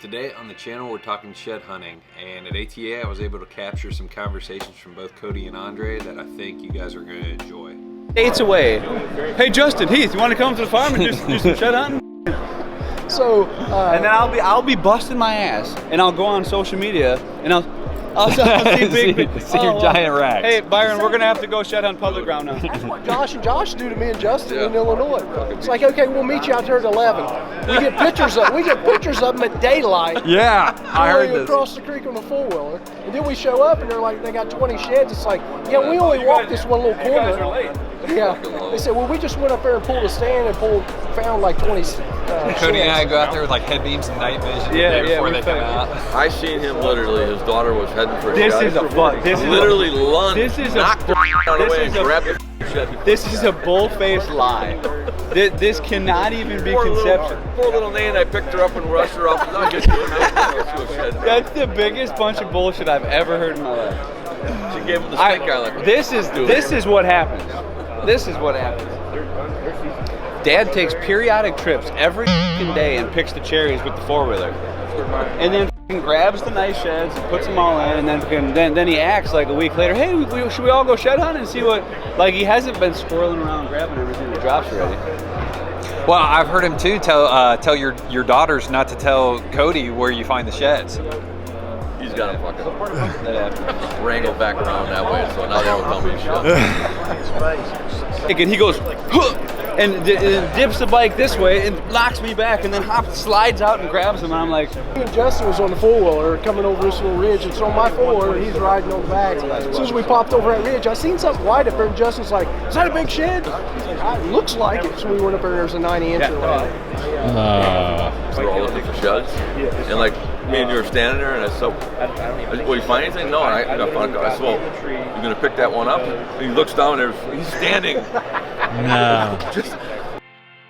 Today on the channel we're talking shed hunting, and at ATA I was able to capture some conversations from both Cody and Andrae that I think you guys are going to enjoy. Dates away. Hey Justin, Heath, you want to come to the farm and do some shed hunting? So, and then I'll be busting my ass, and I'll go on social media, and I'll see your giant racks. Hey Byron, we're gonna have to go shed hunt public ground now. That's what Josh and Josh do to me and Justin in Illinois. It's like, okay, we'll meet you out there at 11. We get pictures of them at daylight. Yeah, I heard this. Across the creek on a four-wheeler, and then we show up and they're like, they got 20 sheds. It's like, yeah, we only walked this one little corner. You guys are late. Yeah, they said, well, we just went up there and pulled a stand and found like 20 Cody and I go out there with like head beams and night vision before they come out. I seen him literally. His daughter was heading for a This shot. is a fuck. This is literally lunged, This is knocked the out of the way and grabbed the shit. This is a bull-faced lie. This cannot even be conception. Poor little Nate, I picked her up and rushed her off. I'll get you a shed. That's the biggest bunch of bullshit I've ever heard in my life. She gave him the stink eye like, this is what happens. This is what happens. Dad takes periodic trips every day and picks the cherries with the four-wheeler, and then grabs the nice sheds and puts them all in, and then he acts like a week later, hey, should we all go shed hunting and see what? Like, he hasn't been squirreling around grabbing everything that drops already. Well, I've heard him too tell your daughters not to tell Cody where you find the sheds. he's got to fucking wrangle back around that way, so now they don't tell me shit. And he goes, huh! And dips the bike this way and locks me back, and then slides out and grabs him, and I'm like... Me and Justin was on the four-wheeler coming over this little ridge. It's on my four-wheeler, and he's riding on the back. As soon as we popped over that ridge, I seen something white up there, and Justin's like, is that a big shed? He's like, it looks like it. So we went up there, and there's a 90-inch. So we're all looking for sheds, and like me and you were standing there, and I said, "Will you find anything?" No, and I found. I said, "Well, you're gonna pick that one up?" And he looks down there, he's standing. No.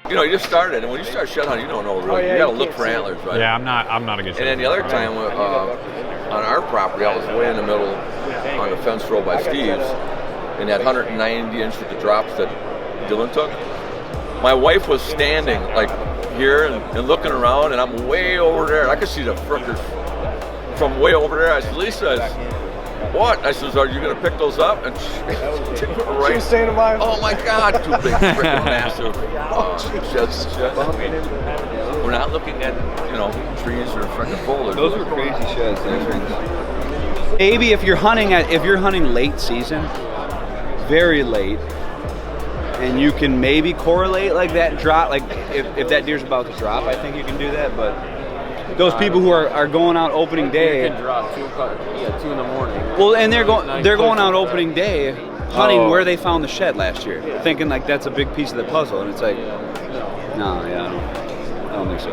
You just started, and when you start shed hunting, you don't know really. You gotta look for antlers, right? Yeah, I'm not a good And then the other time on our property, I was way in the middle on the fence row by Steve's, and that 190-inch with the drops that Dylan took. My wife was standing like here and looking around, and I'm way over there. I could see the frickers from way over there. I said, Lisa, what? I says, are you going to pick those up? And she was standing by. Oh my God, two big freaking massive sheds. We're not looking at, trees or freaking foliage. Those were crazy sheds. Maybe if you're hunting late season, very late, and you can maybe correlate like that drop, like if that deer's about to drop, I think you can do that. But those people who are going out opening day, can drop 2 in the morning. well, and they're going out opening day hunting where they found the shed last year, thinking like that's a big piece of the puzzle, and it's like, no, yeah, I don't think so.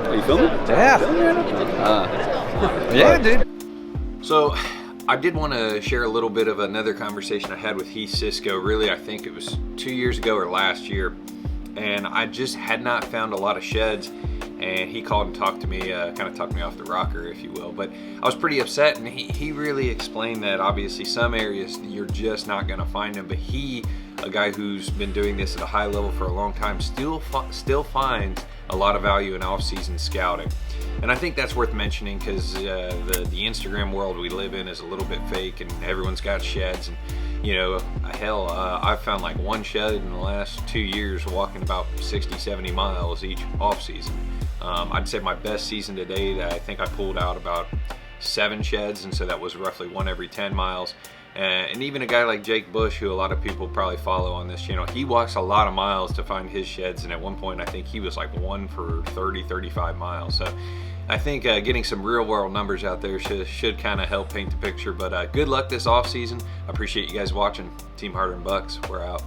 Are you filming? Yeah. Yeah, dude. So I did want to share a little bit of another conversation I had with Heath Cisco. Really, I think it was 2 years ago or last year, and I just had not found a lot of sheds, and he called and talked to me, kind of talked me off the rocker, if you will. But I was pretty upset, and he really explained that obviously some areas you're just not going to find them, but he, a guy who's been doing this at a high level for a long time, still finds a lot of value in off-season scouting. And I think that's worth mentioning because the Instagram world we live in is a little bit fake, and everyone's got sheds, and hell, I've found like one shed in the last 2 years walking about 60-70 miles each off season. I'd say my best season to date, I think I pulled out about 7 sheds, and so that was roughly 1 every 10 miles. And even a guy like Jake Bush, who a lot of people probably follow on this channel, he walks a lot of miles to find his sheds, and at one point I think he was like 1 for 30-35 miles. So I think getting some real world numbers out there should kind of help paint the picture. But good luck this off season. I appreciate you guys watching. Team Harder and Bucks, we're out.